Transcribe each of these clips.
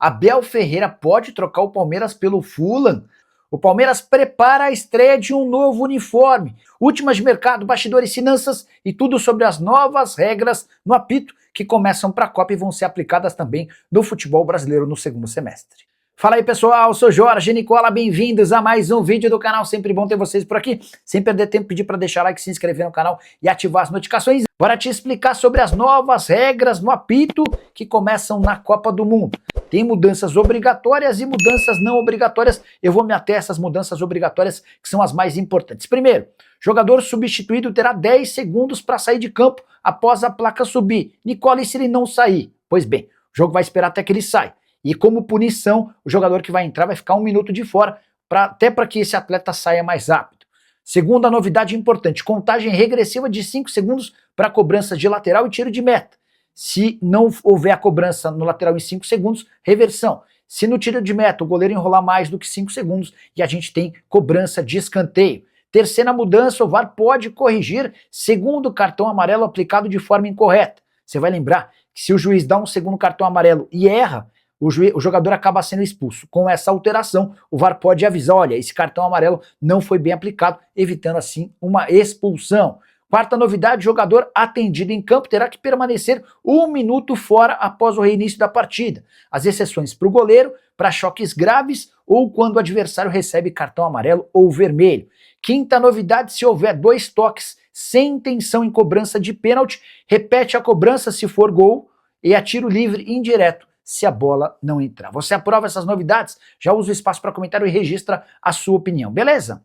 Abel Ferreira pode trocar o Palmeiras pelo Fulham? O Palmeiras prepara a estreia de um novo uniforme. Últimas de mercado, bastidores, finanças e tudo sobre as novas regras no apito que começam para a Copa e vão ser aplicadas também no futebol brasileiro no segundo semestre. Fala aí pessoal, eu sou Jorge Nicola, bem-vindos a mais um vídeo do canal, sempre bom ter vocês por aqui. Sem perder tempo, pedir para deixar like, se inscrever no canal e ativar as notificações. Bora te explicar sobre as novas regras no apito que começam na Copa do Mundo. Tem mudanças obrigatórias e mudanças não obrigatórias. Eu vou me ater a essas mudanças obrigatórias que são as mais importantes. Primeiro, jogador substituído terá 10 segundos para sair de campo após a placa subir. Nicola, e se ele não sair? Pois bem, o jogo vai esperar até que ele saia. E como punição, o jogador que vai entrar vai ficar 1 minuto de fora, até para que esse atleta saia mais rápido. Segunda novidade importante, contagem regressiva de 5 segundos para cobrança de lateral e tiro de meta. Se não houver a cobrança no lateral em 5 segundos, reversão. Se no tiro de meta o goleiro enrolar mais do que 5 segundos, e a gente tem cobrança de escanteio. Terceira mudança, o VAR pode corrigir segundo cartão amarelo aplicado de forma incorreta. Você vai lembrar que se o juiz dá um segundo cartão amarelo e erra, o jogador acaba sendo expulso. Com essa alteração, o VAR pode avisar, olha, esse cartão amarelo não foi bem aplicado, evitando assim uma expulsão. Quarta novidade, jogador atendido em campo terá que permanecer 1 minuto fora após o reinício da partida. As exceções para o goleiro, para choques graves ou quando o adversário recebe cartão amarelo ou vermelho. Quinta novidade, se houver 2 toques sem intenção em cobrança de pênalti, repete a cobrança se for gol e a tiro livre indireto se a bola não entrar. Você aprova essas novidades? Já usa o espaço para comentário e registra a sua opinião, beleza?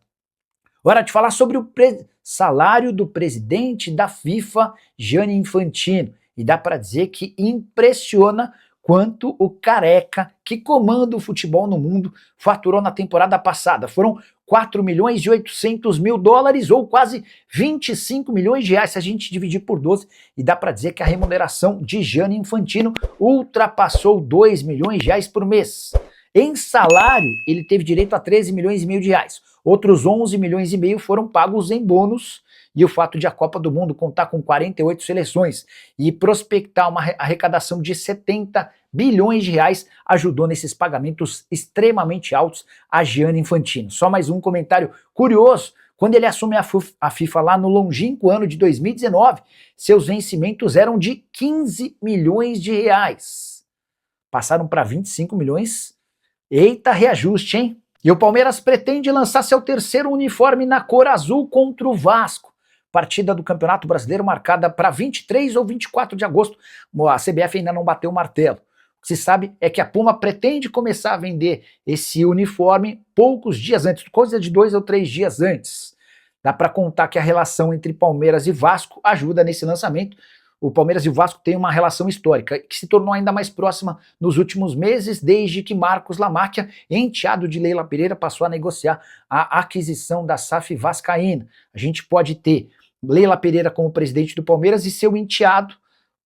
Hora de falar sobre o salário do presidente da FIFA, Gianni Infantino. E dá para dizer que impressiona quanto o careca que comanda o futebol no mundo faturou na temporada passada. Foram 4.800.000 ou quase 25 milhões de reais se a gente dividir por 12, e dá para dizer que a remuneração de Gianni Infantino ultrapassou 2 milhões de reais por mês. Em salário, ele teve direito a 13 milhões e meio de reais. Outros 11 milhões e meio foram pagos em bônus, e o fato de a Copa do Mundo contar com 48 seleções e prospectar uma arrecadação de 70 bilhões de reais ajudou nesses pagamentos extremamente altos a Gianni Infantino. Só mais um comentário curioso, quando ele assume a FIFA lá no longínquo ano de 2019, seus vencimentos eram de 15 milhões de reais. Passaram para 25 milhões. Eita, reajuste, hein? E o Palmeiras pretende lançar seu terceiro uniforme na cor azul contra o Vasco. Partida do Campeonato Brasileiro marcada para 23 ou 24 de agosto. A CBF ainda não bateu o martelo. O que se sabe é que a Puma pretende começar a vender esse uniforme poucos dias antes, coisa de 2 ou 3 dias antes. Dá para contar que a relação entre Palmeiras e Vasco ajuda nesse lançamento. O Palmeiras e o Vasco têm uma relação histórica que se tornou ainda mais próxima nos últimos meses, desde que Marcos Lamáquia, enteado de Leila Pereira, passou a negociar a aquisição da SAF vascaína. A gente pode ter Leila Pereira como presidente do Palmeiras e seu enteado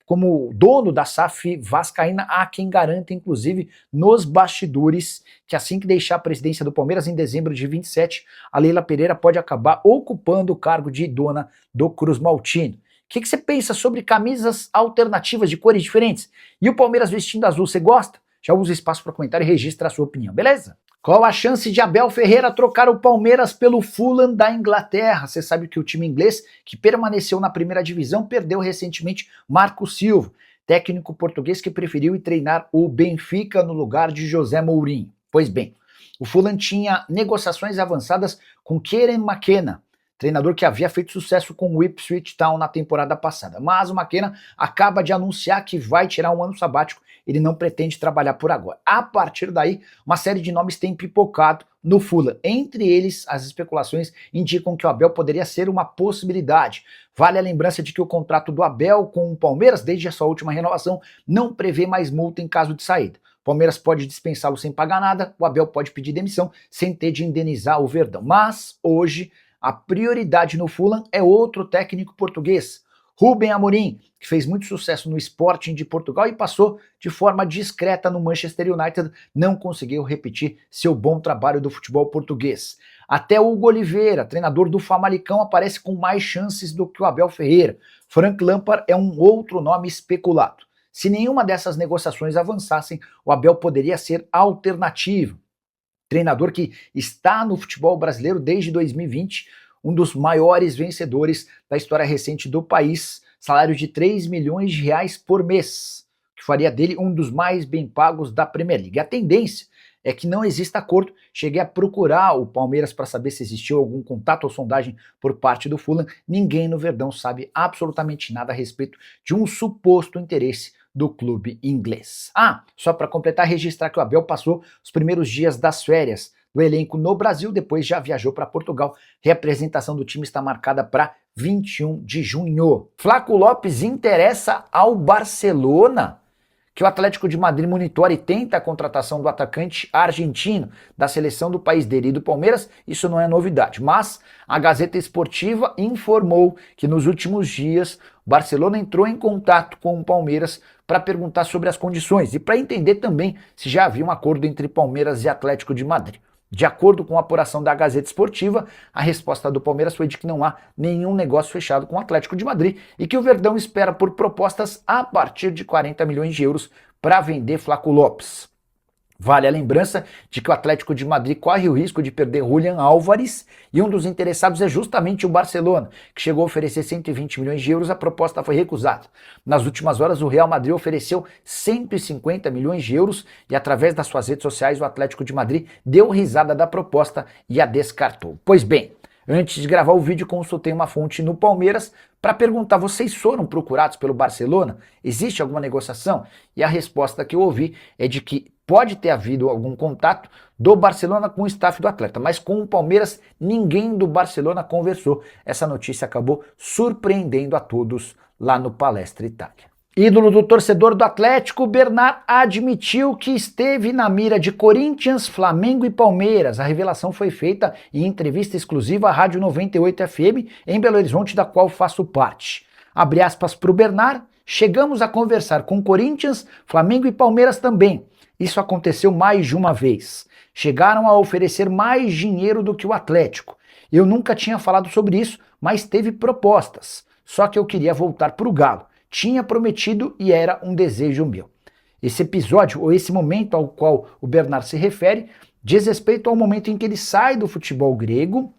como dono da SAF vascaína, há quem garanta, inclusive, nos bastidores, que assim que deixar a presidência do Palmeiras, em dezembro de 27, a Leila Pereira pode acabar ocupando o cargo de dona do Cruz Maltino. O que você pensa sobre camisas alternativas de cores diferentes? E o Palmeiras vestindo azul, você gosta? Já usa espaço para comentário e registra a sua opinião, beleza? Qual a chance de Abel Ferreira trocar o Palmeiras pelo Fulham da Inglaterra? Você sabe que o time inglês, que permaneceu na primeira divisão, perdeu recentemente Marco Silva, técnico português que preferiu ir treinar o Benfica no lugar de José Mourinho. Pois bem, o Fulham tinha negociações avançadas com Kieran McKenna, treinador que havia feito sucesso com o Ipswich Town na temporada passada. Mas o McKenna acaba de anunciar que vai tirar um ano sabático, ele não pretende trabalhar por agora. A partir daí, uma série de nomes tem pipocado no Fulham. Entre eles, as especulações indicam que o Abel poderia ser uma possibilidade. Vale a lembrança de que o contrato do Abel com o Palmeiras, desde a sua última renovação, não prevê mais multa em caso de saída. O Palmeiras pode dispensá-lo sem pagar nada, o Abel pode pedir demissão sem ter de indenizar o Verdão. Mas, hoje, a prioridade no Fulham é outro técnico português, Rubem Amorim, que fez muito sucesso no Sporting de Portugal e passou de forma discreta no Manchester United, não conseguiu repetir seu bom trabalho do futebol português. Até o Hugo Oliveira, treinador do Famalicão, aparece com mais chances do que o Abel Ferreira. Frank Lampard é um outro nome especulado. Se nenhuma dessas negociações avançassem, o Abel poderia ser alternativa. Treinador que está no futebol brasileiro desde 2020, um dos maiores vencedores da história recente do país, salário de 3 milhões de reais por mês, que faria dele um dos mais bem pagos da Premier League. A tendência é que não exista acordo. Cheguei a procurar o Palmeiras para saber se existiu algum contato ou sondagem por parte do Fulham. Ninguém no Verdão sabe absolutamente nada a respeito de um suposto interesse do clube inglês. Só para completar, registrar que o Abel passou os primeiros dias das férias do elenco no Brasil, depois já viajou para Portugal. Reapresentação do time está marcada para 21 de junho. Flaco Lopes interessa ao Barcelona? Que o Atlético de Madrid monitore e tenta a contratação do atacante argentino da seleção do país dele e do Palmeiras, isso não é novidade. Mas a Gazeta Esportiva informou que nos últimos dias o Barcelona entrou em contato com o Palmeiras para perguntar sobre as condições e para entender também se já havia um acordo entre Palmeiras e Atlético de Madrid. De acordo com a apuração da Gazeta Esportiva, a resposta do Palmeiras foi de que não há nenhum negócio fechado com o Atlético de Madrid e que o Verdão espera por propostas a partir de 40 milhões de euros para vender Flaco Lopes. Vale a lembrança de que o Atlético de Madrid corre o risco de perder Julián Álvares e um dos interessados é justamente o Barcelona, que chegou a oferecer 120 milhões de euros, a proposta foi recusada. Nas últimas horas, o Real Madrid ofereceu 150 milhões de euros e através das suas redes sociais o Atlético de Madrid deu risada da proposta e a descartou. Pois bem, antes de gravar o vídeo, consultei uma fonte no Palmeiras para perguntar: vocês foram procurados pelo Barcelona? Existe alguma negociação? E a resposta que eu ouvi é de que pode ter havido algum contato do Barcelona com o staff do atleta, mas com o Palmeiras ninguém do Barcelona conversou. Essa notícia acabou surpreendendo a todos lá no Palestra Itália. Ídolo do torcedor do Atlético, Bernard admitiu que esteve na mira de Corinthians, Flamengo e Palmeiras. A revelação foi feita em entrevista exclusiva à Rádio 98 FM em Belo Horizonte, da qual faço parte. Abre aspas para o Bernard: chegamos a conversar com Corinthians, Flamengo e Palmeiras também. Isso aconteceu mais de uma vez. Chegaram a oferecer mais dinheiro do que o Atlético. Eu nunca tinha falado sobre isso, mas teve propostas. Só que eu queria voltar para o Galo. Tinha prometido e era um desejo meu. Esse episódio, ou esse momento ao qual o Bernard se refere, diz respeito ao momento em que ele sai do futebol grego,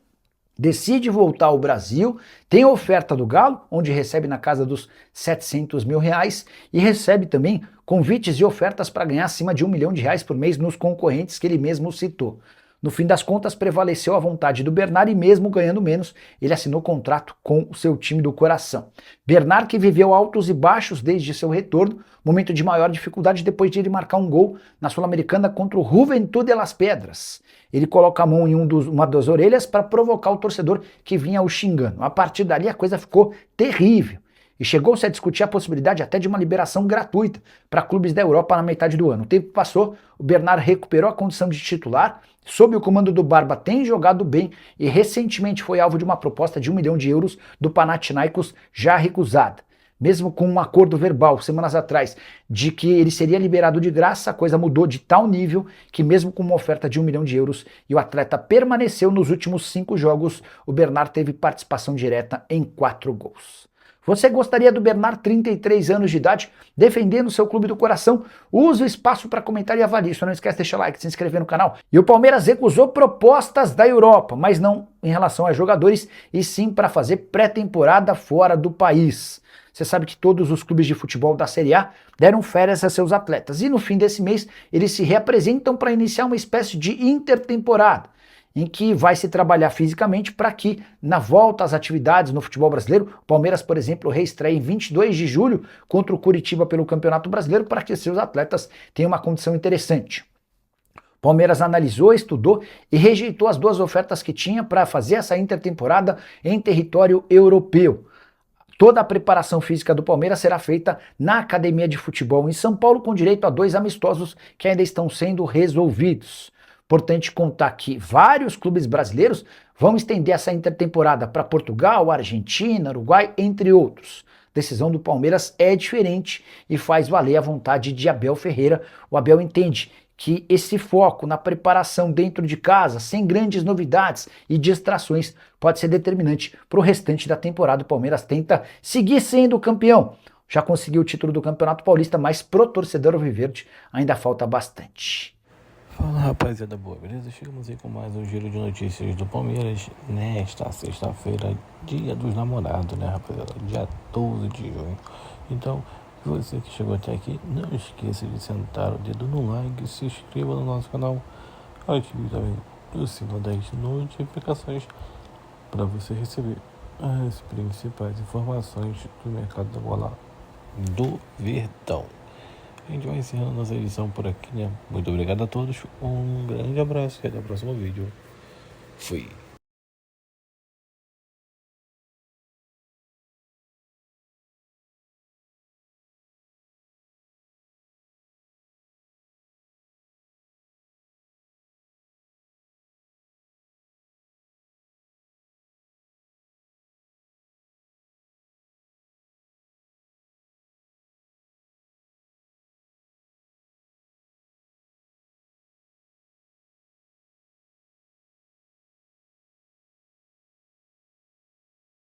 decide voltar ao Brasil, tem a oferta do Galo, onde recebe na casa dos 700 mil reais, e recebe também convites e ofertas para ganhar acima de R$1 milhão por mês nos concorrentes que ele mesmo citou. No fim das contas, prevaleceu a vontade do Bernard e mesmo ganhando menos, ele assinou contrato com o seu time do coração. Bernard, que viveu altos e baixos desde seu retorno, momento de maior dificuldade depois de ele marcar um gol na Sul-Americana contra o Juventud de las Pedras. Ele coloca a mão em uma das orelhas para provocar o torcedor que vinha o xingando. A partir dali a coisa ficou terrível. E chegou-se a discutir a possibilidade até de uma liberação gratuita para clubes da Europa na metade do ano. O tempo passou, o Bernard recuperou a condição de titular, sob o comando do Barba tem jogado bem e recentemente foi alvo de uma proposta de 1 milhão de euros do Panathinaikos já recusada. Mesmo com um acordo verbal, semanas atrás, de que ele seria liberado de graça, a coisa mudou de tal nível que mesmo com uma oferta de 1 milhão de euros e o atleta permaneceu nos últimos 5 jogos, o Bernard teve participação direta em 4 gols. Você gostaria do Bernard, 33 anos de idade, defendendo seu clube do coração? Use o espaço para comentar e avaliar. Só não esquece de deixar o like, se inscrever no canal. E o Palmeiras recusou propostas da Europa, mas não em relação a jogadores, e sim para fazer pré-temporada fora do país. Você sabe que todos os clubes de futebol da Série A deram férias a seus atletas, e no fim desse mês eles se reapresentam para iniciar uma espécie de intertemporada, em que vai se trabalhar fisicamente para que, na volta às atividades no futebol brasileiro, o Palmeiras, por exemplo, reestreie em 22 de julho contra o Curitiba pelo Campeonato Brasileiro, para que seus atletas tenham uma condição interessante. O Palmeiras analisou, estudou e rejeitou as 2 ofertas que tinha para fazer essa intertemporada em território europeu. Toda a preparação física do Palmeiras será feita na Academia de Futebol em São Paulo, com direito a 2 amistosos que ainda estão sendo resolvidos. Importante contar que vários clubes brasileiros vão estender essa intertemporada para Portugal, Argentina, Uruguai, entre outros. A decisão do Palmeiras é diferente e faz valer a vontade de Abel Ferreira. O Abel entende que esse foco na preparação dentro de casa, sem grandes novidades e distrações, pode ser determinante para o restante da temporada. O Palmeiras tenta seguir sendo campeão. já conseguiu o título do Campeonato Paulista, mas pro torcedor alviverde ainda falta bastante. Fala, rapaziada boa, beleza? Chegamos aí com mais um giro de notícias do Palmeiras nesta sexta-feira, dia dos namorados, né, rapaziada? Dia 12 de junho. Então, você que chegou até aqui, não esqueça de sentar o dedo no like, se inscreva no nosso canal, ative também o sino das notificações para você receber as principais informações do mercado da bola do Verdão. A gente vai encerrando nossa edição por aqui, né? Muito obrigado a todos, um grande abraço e até o próximo vídeo. Fui.